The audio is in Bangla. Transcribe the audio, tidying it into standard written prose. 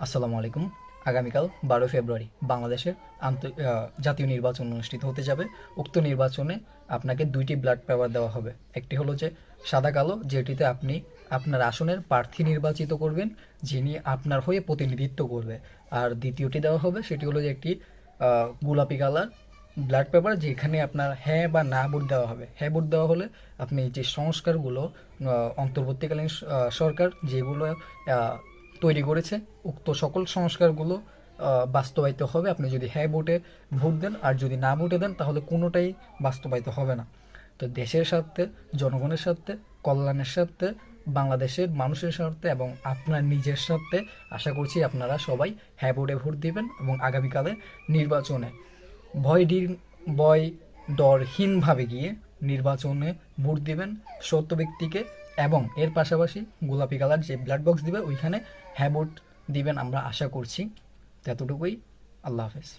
আসসালামু আলাইকুম। আগামীকাল 12 ফেব্রুয়ারি বাংলাদেশের জাতীয় নির্বাচন অনুষ্ঠিত হতে যাবে। উক্ত নির্বাচনে আপনাকে 2টি ব্যালট পেপার দেওয়া হবে। একটি হলো যে সাদা কালো, যেটিতে আপনি আপনার আসনের প্রার্থী নির্বাচিত করবেন, যিনি আপনার হয়ে প্রতিনিধিত্ব করবে। আর দ্বিতীয়টি দেওয়া হবে, সেটি হলো যে একটি গোলাপি কালার ব্যালট পেপার, যেখানে আপনার হ্যাঁ বা না ভোট দেওয়া হবে। হ্যাঁ ভোট দেওয়া হলে আপনি যে সংস্কারগুলো অন্তর্বর্তীকালীন সরকার যেগুলো তৈরি করেছে, উক্ত সকল সংস্কারগুলো বাস্তবায়িত হবে আপনি যদি হ্যাঁ ভোটে ভোট দেন। আর যদি না ভোটে দেন, তাহলে কোনোটাই বাস্তবায়িত হবে না। তো দেশের স্বার্থে, জনগণের স্বার্থে, কল্যাণের স্বার্থে, বাংলাদেশের মানুষের স্বার্থে এবং আপনার নিজের স্বার্থে আশা করছি আপনারা সবাই হ্যাঁ ভোটে ভোট দিবেন এবং আগামীকালে নির্বাচনে ভয়হীন ভয় ডরহীনভাবে গিয়ে নির্বাচনে ভোট দিবেন সত্য ব্যক্তিকে। এবং এর পাশাপাশি গোলাপি কালার যে ব্ল্যাক বক্স দিবে ওইখানে হ্যাঁ ভোট দিবেন আমরা আশা করছি। এতটুকুই। আল্লাহ হাফেজ।